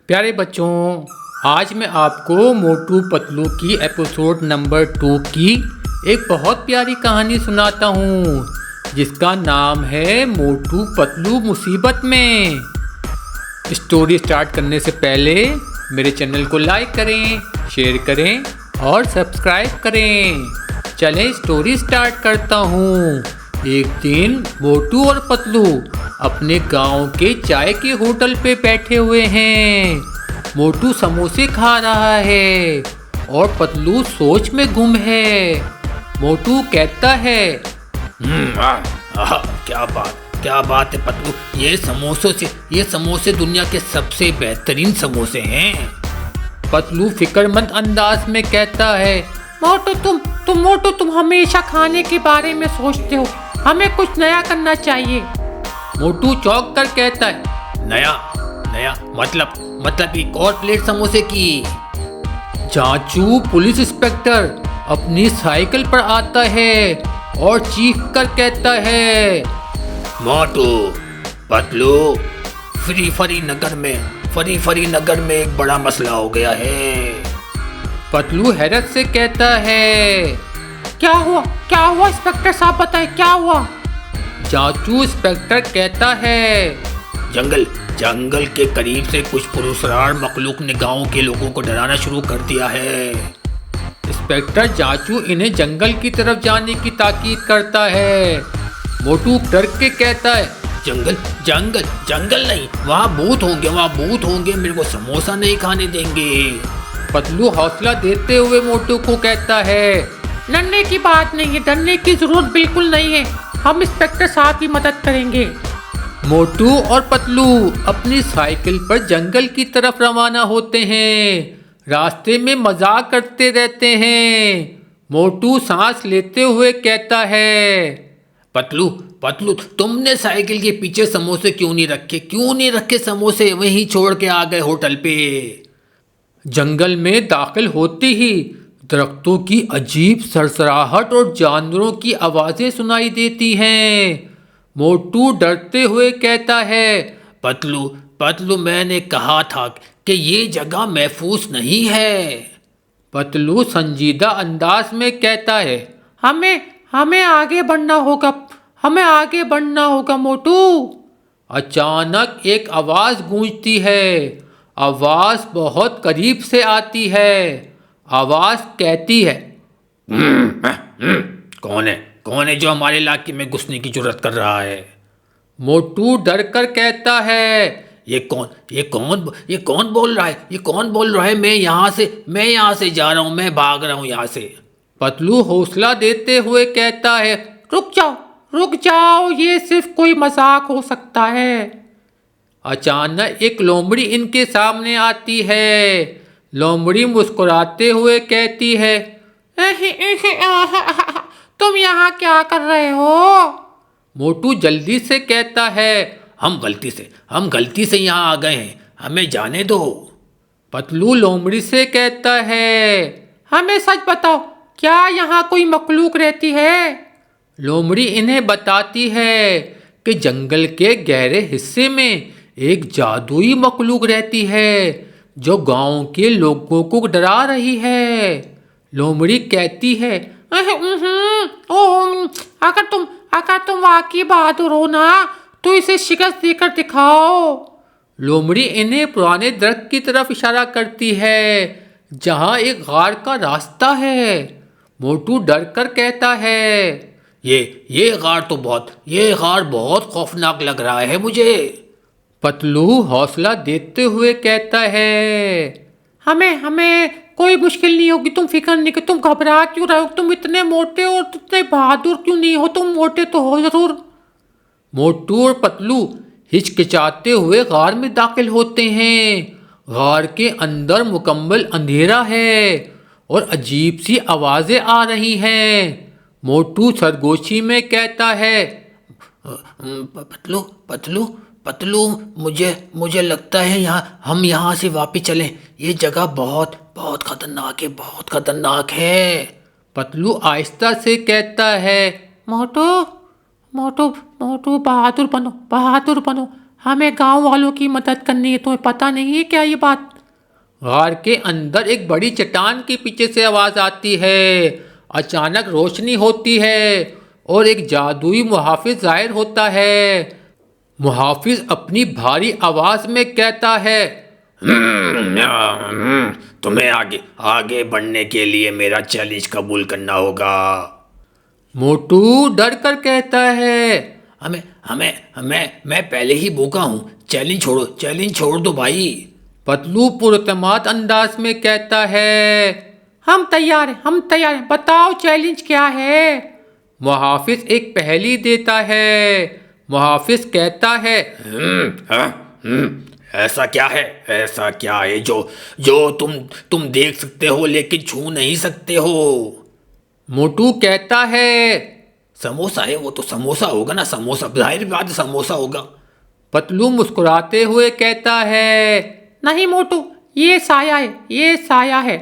प्यारे बच्चों, आज मैं आपको मोटू पतलू की एपिसोड नंबर 2 की एक बहुत प्यारी कहानी सुनाता हूँ जिसका नाम है मोटू पतलू मुसीबत में। स्टोरी स्टार्ट करने से पहले मेरे चैनल को लाइक करें, शेयर करें और सब्सक्राइब करें। चलें स्टोरी स्टार्ट करता हूँ। एक दिन मोटू और पतलू अपने गांव के चाय के होटल पे बैठे हुए हैं। मोटू समोसे खा रहा है और पतलू सोच में गुम है। मोटू कहता है, क्या बात है पतलू, ये समोसे दुनिया के सबसे बेहतरीन समोसे हैं। पतलू फिक्रमंद अंदाज में कहता है, मोटू तुम हमेशा खाने के बारे में सोचते हो, हमें कुछ नया करना चाहिए। मोटू चौंक कर कहता है, नया मतलब एक और प्लेट समोसे की। चाचू पुलिस इंस्पेक्टर अपनी साइकिल पर आता है और चीख कर कहता है, मोटू पतलू, फरी नगर में एक बड़ा मसला हो गया है। पतलू हैरत से कहता है, क्या हुआ इंस्पेक्टर साहब, बताए क्या हुआ। चाचू इंस्पेक्टर कहता है, जंगल के करीब से कुछ पुरस्कार मखलूक ने गांव के लोगों को डराना शुरू कर दिया है। इंस्पेक्टर चाचू इन्हें जंगल की तरफ जाने की ताकीद करता है। मोटू डर के कहता है, जंगल नहीं, वहाँ भूत होंगे, मेरे को समोसा नहीं खाने देंगे। पतलू हौसला देते हुए मोटू को कहता है, डरने की बात नहीं है, डरने की जरूरत बिल्कुल नहीं है, हम इंस्पेक्टर साहब की मदद करेंगे। मोटू और पतलू अपनी साइकिल पर जंगल की तरफ रवाना होते हैं। रास्ते में मजाक करते रहते हैं। मोटू सांस लेते हुए कहता है, पतलू तुमने साइकिल के पीछे समोसे क्यों नहीं रखे समोसे वहीं छोड़ के आ गए होटल पे। जंगल में दाखिल होते ही दरख्तों की अजीब सरसराहट और जानवरों की आवाजें सुनाई देती हैं। मोटू डरते हुए कहता है, पतलू मैंने कहा था कि ये जगह महफूज नहीं है। पतलू संजीदा अंदाज में कहता है, हमें आगे बढ़ना होगा मोटू। अचानक एक आवाज गूंजती है। आवाज बहुत करीब से आती है। आवाज कहती है, कौन है जो हमारे इलाके में घुसने की जुर्रत कर रहा है। मोटू डर कर कहता है, ये कौन बोल रहा है, मैं यहाँ से जा रहा हूँ, मैं भाग रहा हूँ यहाँ से। पतलू हौसला देते हुए कहता है, रुक जाओ, ये सिर्फ कोई मजाक हो सकता है। अचानक एक लोमड़ी इनके सामने आती है। लोमड़ी मुस्कुराते हुए कहती है, तुम यहाँ क्या कर रहे हो। मोटू जल्दी से कहता है, हम गलती से यहाँ आ गए हैं, हमें जाने दो। पतलू लोमड़ी से कहता है, हमें सच बताओ, क्या यहाँ कोई मखलूक रहती है। लोमड़ी इन्हें बताती है कि जंगल के गहरे हिस्से में एक जादुई मखलूक रहती है जो गांव के लोगों को डरा रही है। लोमड़ी कहती है, अगर तुम वाकई बहादुर हो ना तो इसे शिकस्त देकर दिखाओ। लोमड़ी इन्हें पुराने दरख्त की तरफ इशारा करती है जहां एक गार का रास्ता है। मोटू डर कर कहता है, ये गार बहुत खौफनाक लग रहा है मुझे। पतलू हौसला देते हुए कहता है, हमें कोई मुश्किल नहीं होगी, तुम फिक्र नहीं कर, तुम घबरा क्यों रहे हो, तुम इतने मोटे और इतने बहादुर क्यों नहीं हो, तुम मोटे तो हो जरूर। मोटू और पतलू हिचकिचाते हुए गार में दाखिल होते हैं। गार के अंदर मुकम्मल अंधेरा है और अजीब सी आवाजें आ रही हैं। मोटू सरगोशी में कहता है, पतलू मुझे लगता है हम यहाँ से वापस चलें, ये जगह बहुत खतरनाक है। पतलू आहिस्ता से कहता है, मोटू बहादुर बनो, हमें गांव वालों की मदद करनी है, तुम्हें पता नहीं है क्या ये बात? गार के अंदर एक बड़ी चट्टान के पीछे से आवाज आती है। अचानक रोशनी होती है और एक जादुई मुहाफिज जाहिर होता है। मुहाफिज अपनी भारी आवाज में कहता है, तुम्हें आगे आगे बढ़ने के लिए मेरा चैलेंज कबूल करना होगा। मोटू डर कर कहता है, मैं पहले ही भूखा हूँ, चैलेंज छोड़ दो भाई। पतलू पुरतमाद अंदाज में कहता है, हम तैयार हैं, बताओ चैलेंज क्या है? मुहाफिज एक पहेली देता है। मुहाफिज कहता है, ऐसा क्या है जो तुम देख सकते हो लेकिन छू नहीं सकते हो? मोटू कहता है, समोसा है, वो तो समोसा होगा ना, समोसा, जाहिर बात समोसा होगा। पतलू मुस्कुराते हुए कहता है, नहीं मोटू, ये साया है।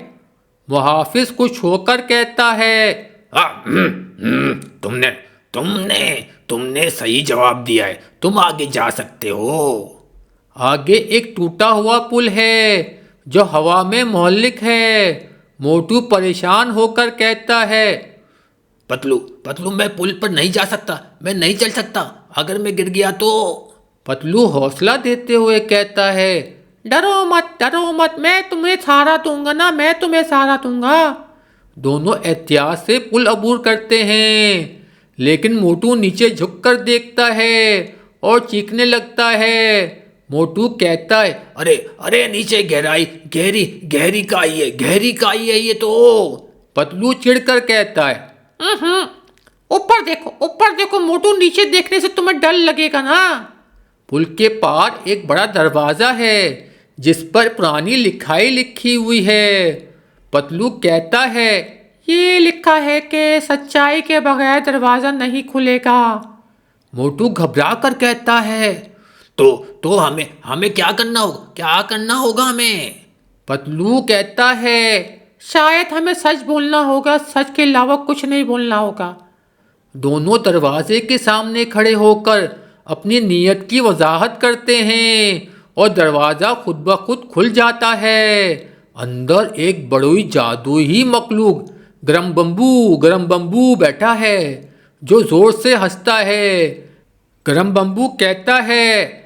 मुहाफिज कुछ होकर कहता है, तुमने सही जवाब दिया है, तुम आगे जा सकते हो। आगे एक टूटा हुआ पुल है जो हवा में मोहल्लिक है। मोटू परेशान होकर कहता है, पतलू मैं पुल पर नहीं जा सकता, मैं नहीं चल सकता, अगर मैं गिर गया तो? पतलू हौसला देते हुए कहता है, डरो मत, मैं तुम्हें सहारा दूंगा। दोनों एहतियात से पुल अबूर करते हैं, लेकिन मोटू नीचे झुककर देखता है और चीखने लगता है। मोटू कहता है, अरे नीचे गहरी काई है ये तो। पतलू चिढ़कर कहता है, ऊपर देखो मोटू, नीचे देखने से तुम्हें डर लगेगा ना। पुल के पार एक बड़ा दरवाजा है जिस पर पुरानी लिखाई लिखी हुई है। पतलू कहता है, ये लिखा है कि सच्चाई के बगैर दरवाजा नहीं खुलेगा। मोटू घबरा कर कहता है, तो हमें क्या करना होगा हमें? पतलू कहता है, शायद हमें सच बोलना होगा, सच के अलावा कुछ नहीं बोलना होगा। दोनों दरवाजे के सामने खड़े होकर अपनी नीयत की वजाहत करते हैं और दरवाज़ा खुद ब खुद खुल जाता है। अंदर एक बड़ी जादुई मखलूक गरम बम्बू बैठा है जो ज़ोर से हंसता है। गरम बम्बू कहता है,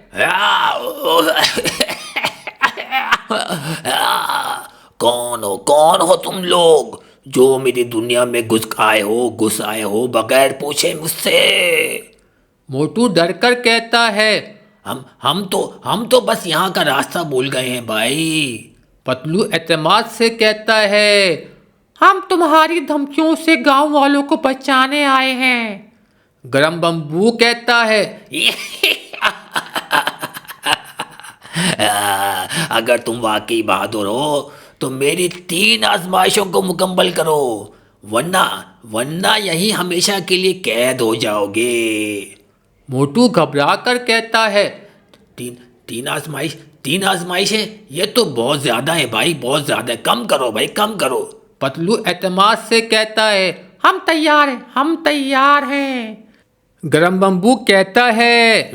कौन हो तुम लोग जो मेरी दुनिया में घुस आए हो बगैर पूछे मुझसे? मोटू डरकर कहता है, हम तो बस यहाँ का रास्ता भूल गए हैं भाई। पतलू एतमाद से कहता है, हम तुम्हारी धमकियों से गांव वालों को बचाने आए हैं। गरम बम्बू कहता है, अगर तुम वाकई बहादुर हो तो मेरी 3 आजमाइशों को मुकम्मल करो, वरना यही हमेशा के लिए कैद हो जाओगे। मोटू घबरा कर कहता है, तीन आजमाइश है, ये तो बहुत ज्यादा है भाई, बहुत ज्यादा है, कम करो भाई, कम करो। पतलू एतमाद से कहता है, हम तैयार हैं। गरम बम्बू कहता है,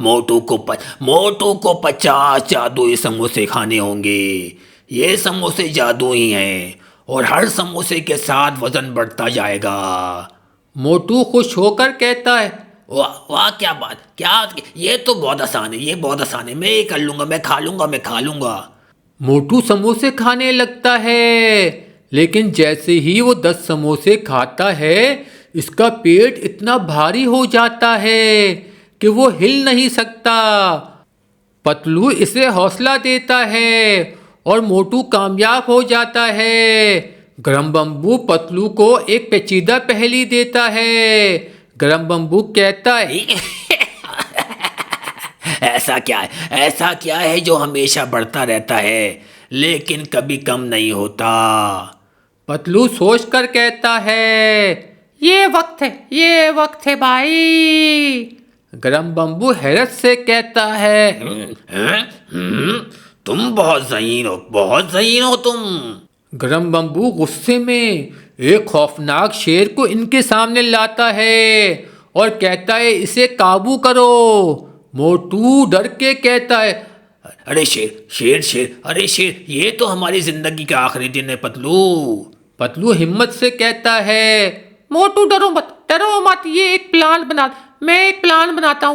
मोटू को 50 जादुई समोसे खाने होंगे। ये समोसे जादू ही हैं और हर समोसे के साथ वजन बढ़ता जाएगा। मोटू खुश होकर कहता है, वाह क्या बात, क्या ये तो बहुत आसान है, मैं ये कर लूँगा, मैं खा लूँगा। मोटू समोसे खाने लगता है, लेकिन जैसे ही वो 10 समोसे खाता है इसका पेट इतना भारी हो जाता है कि वो हिल नहीं सकता। पतलू इसे हौसला देता है और मोटू कामयाब हो जाता है। गरम बम्बू पतलू को एक पेचीदा पहेली देता है। गरम बम्बू कहता है, ऐसा क्या है जो हमेशा बढ़ता रहता है लेकिन कभी कम नहीं होता? पतलू सोचकर कहता है, ये वक्त है भाई। गरम बम्बू हैरत से कहता है, तुम बहुत ज़हीन हो तुम। गरम बम्बू गुस्से में एक खौफनाक शेर को इनके सामने लाता है और कहता है इसे काबू करो। मोटू डर के कहता है, अरे शेर शेर शेर, अरे शेर, ये तो हमारी जिंदगी का आखिरी दिन है पतलू। पतलू हिम्मत से कहता है, मोटू डरो मत, ये एक प्लान बना, मैं एक प्लान बनाता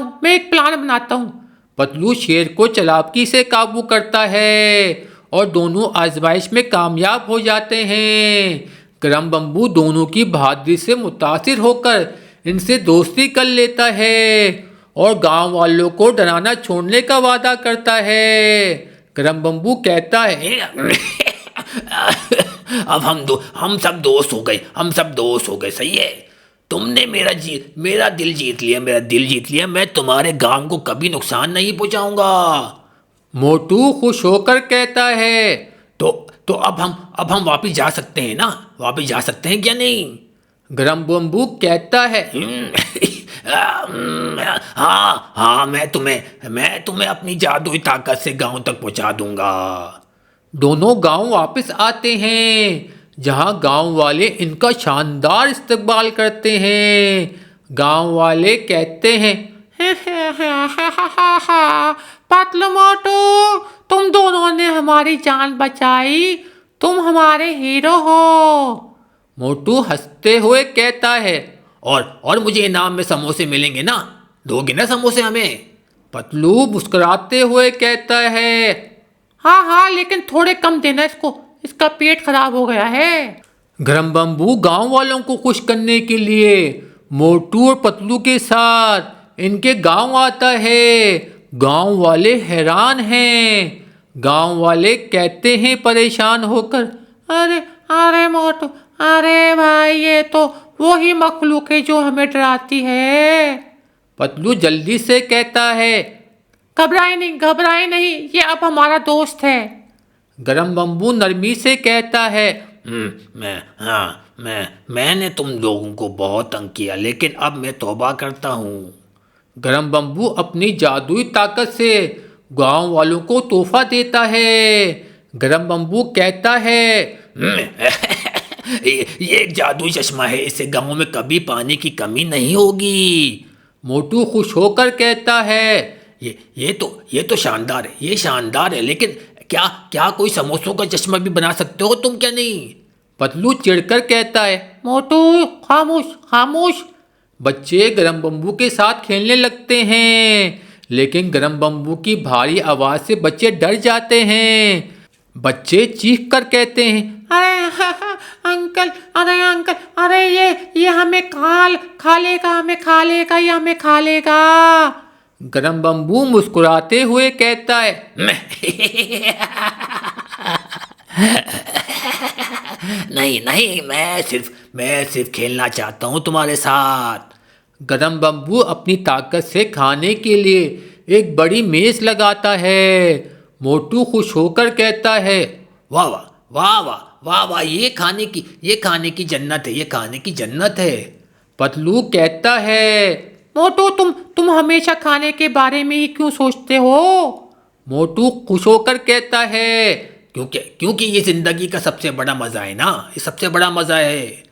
हूँ। पतलू शेर को चालाकी से काबू करता है और दोनों आजमाइश में कामयाब हो जाते हैं। गरम बम्बू दोनों की बहादुरी से मुतासिर होकर इनसे दोस्ती कर लेता है और गांव वालों को डराना छोड़ने का वादा करता है। गरम बम्बू कहता है, अब हम सब दोस्त हो गए, सही है। तुमने मेरा दिल जीत लिया, मैं तुम्हारे गांव को कभी नुकसान नहीं पहुंचाऊंगा। मोटू खुश होकर कहता है, तो अब हम वापिस जा सकते हैं ना? वापिस जा सकते हैं क्या नहीं? गरम बम्बू कहता है, हाँ, मैं तुम्हें अपनी जादुई ताकत से गांव तक पहुंचा दूंगा। दोनों गांव वापस आते हैं जहां गांव वाले इनका शानदार इस्तकबाल करते हैं। गांव वाले कहते हैं, पतलू मोटू, तुम दोनों ने हमारी जान बचाई, तुम हमारे हीरो हो। मोटू हंसते हुए कहता है, और मुझे इनाम में समोसे मिलेंगे ना? दोगे ना समोसे हमें? पतलू मुस्कुराते हुए कहता है, हाँ, लेकिन थोड़े कम देना इसका पेट खराब हो गया है। गरम बम्बू गांव वालों को खुश करने के लिए मोटू और पतलू के साथ इनके गांव आता है। गांव वाले हैरान हैं। गांव वाले कहते हैं परेशान होकर, अरे मोटू, अरे भाई, ये तो वही मखलूक है जो हमें डराती है। पतलू जल्दी से कहता है, घबराए नहीं, ये अब हमारा दोस्त है। गरम बम्बू नरमी से कहता है, मैंने तुम लोगों को बहुत तंग किया, लेकिन अब मैं तौबा करता हूँ। गरम बम्बू अपनी जादुई ताकत से गांव वालों को तोहफा देता है। गरम बम्बू कहता है, ये एक जादुई चश्मा है, इससे गांव में कभी पानी की कमी नहीं होगी। मोटू खुश होकर कहता है, ये तो शानदार है, लेकिन क्या कोई समोसों का चश्मा भी बना सकते हो तुम क्या नहीं? पतलू चिढ़कर कहता है, मोटू खामोश। बच्चे गरम बम्बू के साथ खेलने लगते हैं, लेकिन गरम बम्बू की भारी आवाज से बच्चे डर जाते हैं। बच्चे चीख कर कहते हैं, अंकल, अरे ये हमें खा लेगा, ये हमें खा लेगा। गरम बम्बू मुस्कुराते हुए कहता है, नहीं, मैं सिर्फ खेलना चाहता हूँ तुम्हारे साथ। गरम बम्बू अपनी ताकत से खाने के लिए एक बड़ी मेज लगाता है। मोटू खुश होकर कहता है, वाह, ये खाने की जन्नत है। पतलू कहता है, मोटू तुम हमेशा खाने के बारे में ही क्यों सोचते हो? मोटू खुश होकर कहता है, क्योंकि ये जिंदगी का सबसे बड़ा मजा है ना, ये सबसे बड़ा मजा है।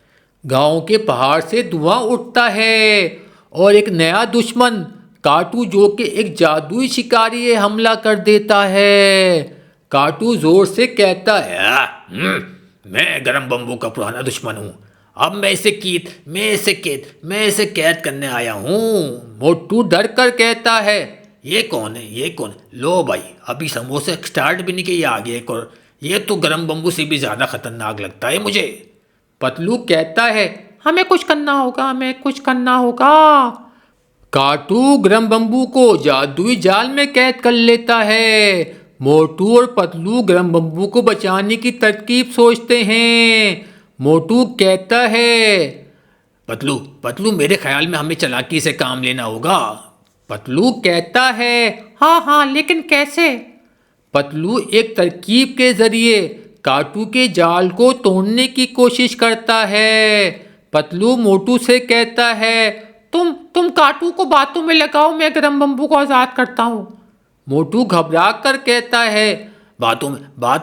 गांव के पहाड़ से धुआं उठता है और एक नया दुश्मन काटू, जो कि एक जादुई शिकारी है, हमला कर देता है। काटू जोर से कहता है, मैं गरम बम्बू का पुराना दुश्मन हूँ, अब मैं इसे कैद करने आया हूँ। मोटू डर कर कहता है, ये कौन? लो भाई, अभी समोसे स्टार्ट भी नहीं किए, आगे एक और। ये तो गरम बम्बू से भी ज़्यादा खतरनाक लगता है मुझे। पतलू कहता है, हमें कुछ करना होगा। काटू गरम बम्बू को जादुई जाल में कैद कर लेता है। मोटू और पतलू गरम बम्बू को बचाने की तरकीब सोचते हैं। मोटू कहता है, पतलू, मेरे ख्याल में हमें चालाकी से काम लेना होगा। पतलू कहता है, हाँ, लेकिन कैसे? पतलू एक तरकीब के जरिए काटू के जाल को तोड़ने की कोशिश करता है। पतलू मोटू से कहता है, तुम काटू को बातों में लगाओ, मैं गरम बम्बू को आज़ाद करता हूँ। मोटू घबरा कर कहता है, बातों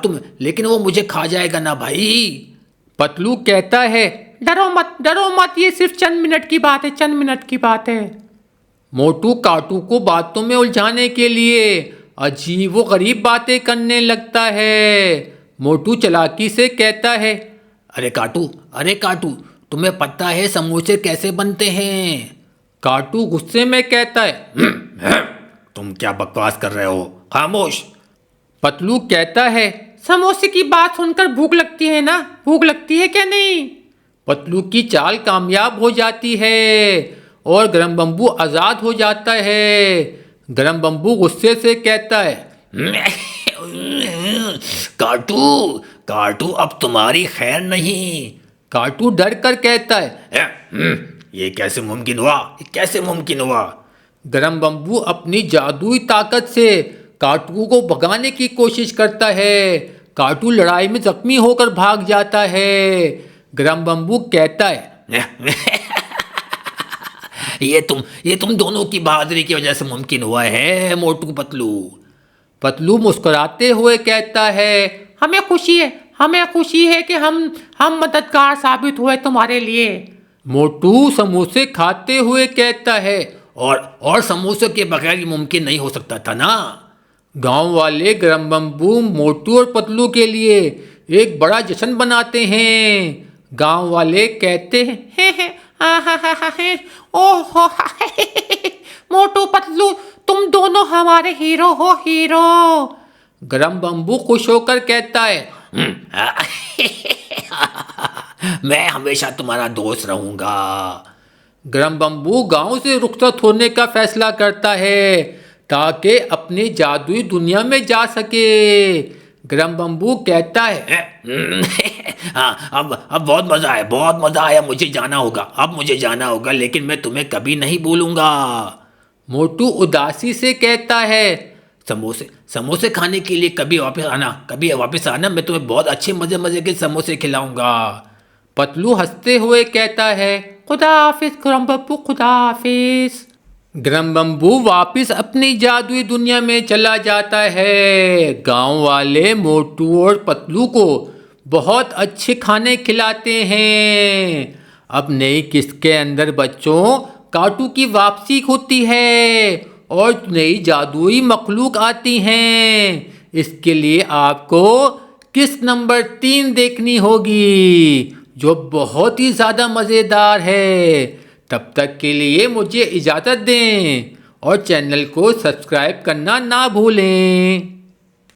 में, लेकिन वो मुझे खा जाएगा ना भाई। पतलू कहता है, डरो मत, ये सिर्फ चंद मिनट की बात है, चंद मिनट की बात है। मोटू काटू को बातों में उलझाने के लिए अजीब व गरीब बातें करने लगता है। मोटू चालाकी से कहता है, अरे काटू, तुम्हें पता है समोसे कैसे बनते हैं? काटू गुस्से में कहता है, तुम क्या बकवास कर रहे हो, खामोश। पतलू कहता है, समोसे की बात सुनकर भूख लगती है ना, भूख लगती है क्या नहीं? पतलू की चाल कामयाब हो जाती है और गरम बम्बू आज़ाद हो जाता है। गरम बम्बू गुस्से से कहता है, काटू अब तुम्हारी खैर नहीं। काटू डर कर कहता है, ये कैसे मुमकिन हुआ? गरम बम्बू अपनी जादुई ताकत से काटू को भगाने की कोशिश करता है। काटू लड़ाई में जख्मी होकर भाग जाता है। गरम बम्बू कहता है, ये तुम दोनों की बहादुरी की वजह से मुमकिन हुआ है मोटू पतलू। पतलू मुस्कुराते हुए कहता है, हमें खुशी है कि हम मददगार साबित हुए तुम्हारे लिए। मोटू समोसे खाते हुए कहता है, और समोसे के बगैर ये मुमकिन नहीं हो सकता था ना। गांव वाले गरम बम्बू, मोटू और पतलू के लिए एक बड़ा जश्न बनाते हैं। गांव वाले कहते हैं, ओहो मोटू पतलू, तुम दोनों हमारे हीरो हो, हीरो। गरम बम्बू खुश होकर कहता है, मैं हमेशा तुम्हारा दोस्त रहूंगा। गरम बम्बू गांव से रुखसत होने का फैसला करता है ताकि अपनी जादुई दुनिया में जा सके। गरम बम्बू कहता है, हाँ, अब बहुत मजा आया, मुझे जाना होगा, लेकिन मैं तुम्हें कभी नहीं भूलूंगा। मोटू उदासी से कहता है, समोसे खाने के लिए कभी वापस आना, मैं तुम्हें बहुत अच्छे मजे के समोसे खिलाऊंगा। पतलू हंसते हुए कहता है, खुदा हाफिज गरम बम्बू, खुदा हाफिज। गरम बम्बू वापिस अपनी जादुई दुनिया में चला जाता है। गांव वाले मोटू और पतलू को बहुत अच्छे खाने खिलाते हैं। अब नई किस्त के अंदर बच्चों काटू की वापसी होती है और नई जादुई मखलूक आती हैं। इसके लिए आपको किस्त नंबर 3 देखनी होगी, जो बहुत ही ज़्यादा मज़ेदार है। तब तक के लिए मुझे इजाज़त दें और चैनल को सब्सक्राइब करना ना भूलें।